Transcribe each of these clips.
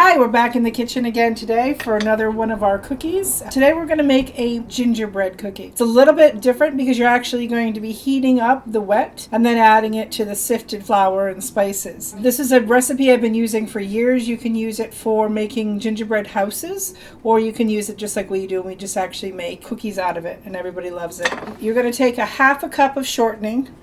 Hi, we're back in the kitchen again today for another one of our cookies. Today we're going to make a gingerbread cookie. It's a little bit different because you're actually going to be heating up the wet and then adding it to the sifted flour and spices. This is a recipe I've been using for years. You can use it for making gingerbread houses, or you can use it just like we do, and we just actually make cookies out of it and everybody loves it. You're going to take a half a cup of shortening.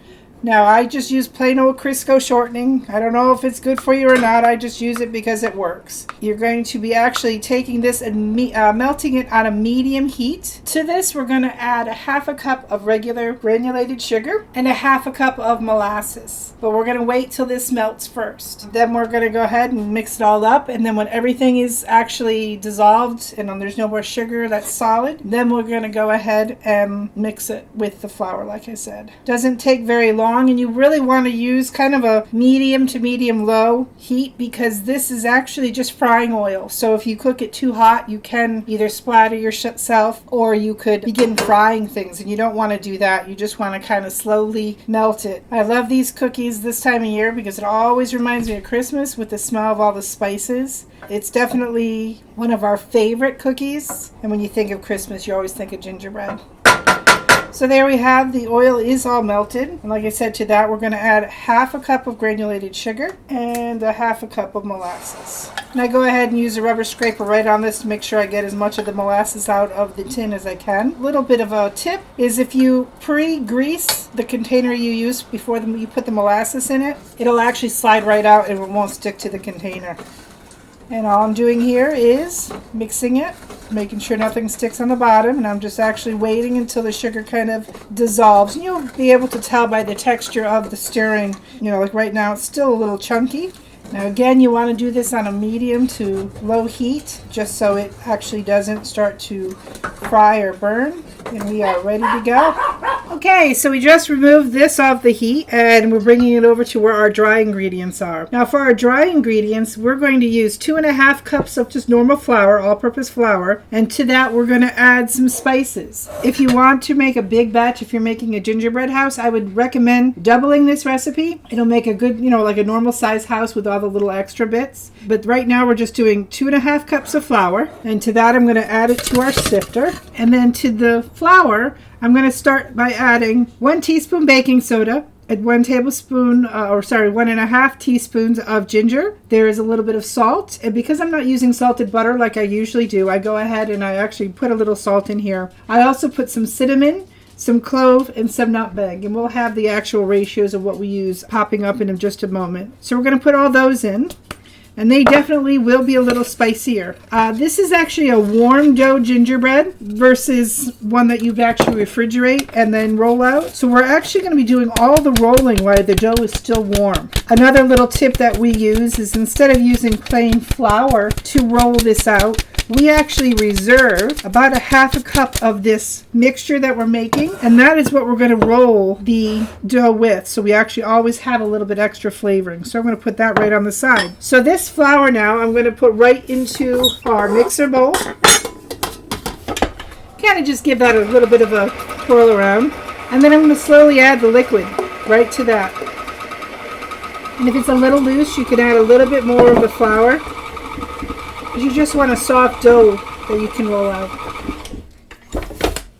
Now, I just use plain old Crisco shortening. I don't know if it's good for you or not. I just use it because it works. You're going to be actually taking this and melting it on a medium heat. To this, we're going to add a half a cup of regular granulated sugar and a half a cup of molasses. But we're going to wait till this melts first. Then we're going to go ahead and mix it all up. And then when everything is actually dissolved and there's no more sugar that's solid, then we're going to go ahead and mix it with the flour, like I said. Doesn't take very long. And you really want to use kind of a medium to medium low heat because this is actually just frying oil. So if you cook it too hot, you can either splatter yourself or you could begin frying things, and you don't want to do that. You just want to kind of slowly melt it. I love these cookies this time of year because it always reminds me of Christmas with the smell of all the spices. It's definitely one of our favorite cookies, and when you think of Christmas, you always think of gingerbread. So there we have, the oil is all melted. And like I said, to that we're going to add half a cup of granulated sugar and a half a cup of molasses. And I go ahead and use a rubber scraper right on this to make sure I get as much of the molasses out of the tin as I can. A little bit of a tip is if you pre-grease the container you use before you put the molasses in it, it'll actually slide right out and it won't stick to the container. And all I'm doing here is mixing it, making sure nothing sticks on the bottom, and I'm just actually waiting until the sugar kind of dissolves. And you'll be able to tell by the texture of the stirring, like right now it's still a little chunky. Now again, you want to do this on a medium to low heat, just so it actually doesn't start to fry or burn. And we are ready to go. Okay, so we just removed this off the heat and we're bringing it over to where our dry ingredients are. Now for our dry ingredients, we're going to use 2.5 cups of just normal flour, all-purpose flour, and to that we're going to add some spices. If you want to make a big batch, if you're making a gingerbread house, I would recommend doubling this recipe. It'll make a good, like a normal size house with all the little extra bits. But right now we're just doing 2.5 cups of flour, and to that I'm going to add it to our sifter. And then to the flour, I'm going to start by adding 1 teaspoon baking soda and 1.5 teaspoons of ginger. There is a little bit of salt, and because I'm not using salted butter like I usually do, I go ahead and I actually put a little salt in here. I also put some cinnamon, some clove, and some nutmeg, and we'll have the actual ratios of what we use popping up in just a moment. So we're going to put all those in. And they definitely will be a little spicier. This is actually a warm dough gingerbread versus one that you actually refrigerate and then roll out. So we're actually going to be doing all the rolling while the dough is still warm. Another little tip that we use is instead of using plain flour to roll this out, we actually reserve about a half a cup of this mixture that we're making, and that is what we're going to roll the dough with. So we actually always have a little bit extra flavoring. So I'm going to put that right on the side. So this flour now I'm going to put right into our mixer bowl. Kind of just give that a little bit of a twirl around, and then I'm going to slowly add the liquid right to that. And if it's a little loose, you can add a little bit more of the flour. You just want a soft dough that you can roll out.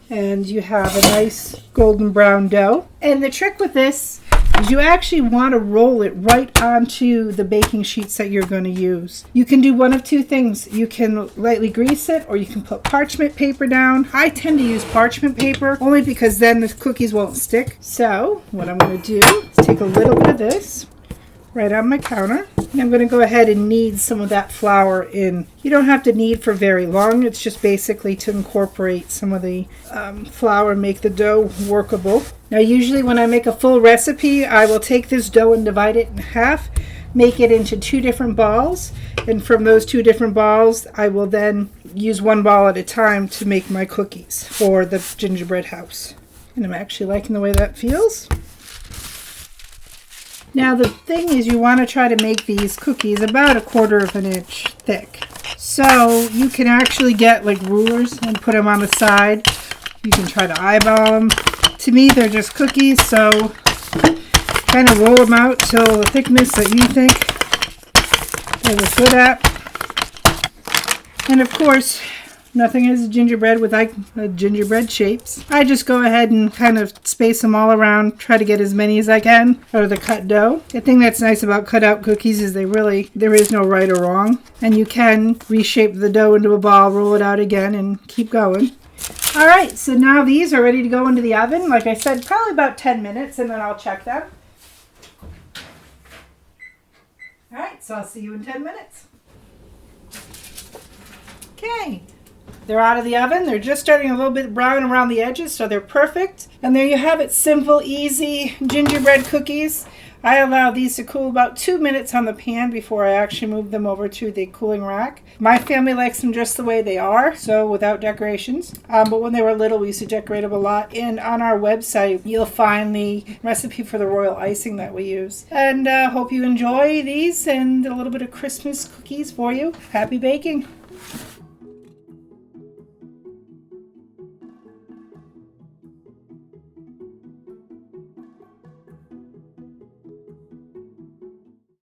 And you have a nice golden brown dough. And the trick with this is you actually want to roll it right onto the baking sheets that you're going to use. You can do one of two things. You can lightly grease it, or you can put parchment paper down. I tend to use parchment paper only because then the cookies won't stick. So what I'm going to do is take a little bit of this right on my counter. And I'm going to go ahead and knead some of that flour in. You don't have to knead for very long. It's just basically to incorporate some of the flour and make the dough workable. Now usually when I make a full recipe, I will take this dough and divide it in half, make it into 2 different balls, and from those 2 different balls I will then use 1 ball at a time to make my cookies for the gingerbread house. And I'm actually liking the way that feels. Now the thing is, you want to try to make these cookies about 1/4 inch thick. So you can actually get like rulers and put them on the side. You can try to eyeball them. To me, they're just cookies, so kind of roll them out till the thickness that you think they look good at. And of course, nothing is gingerbread without gingerbread shapes. I just go ahead and kind of space them all around, try to get as many as I can out of the cut dough. The thing that's nice about cutout cookies is there is no right or wrong. And you can reshape the dough into a ball, roll it out again, and keep going. All right, so now these are ready to go into the oven. Like I said, probably about 10 minutes, and then I'll check them. All right, so I'll see you in 10 minutes. Okay, they're out of the oven. They're just starting a little bit brown around the edges, so they're perfect. And there you have it, simple, easy gingerbread cookies. I allow these to cool about 2 minutes on the pan before I actually move them over to the cooling rack. My family likes them just the way they are, so without decorations. But when they were little, we used to decorate them a lot. And on our website, you'll find the recipe for the royal icing that we use. And hope you enjoy these and a little bit of Christmas cookies for you. Happy baking!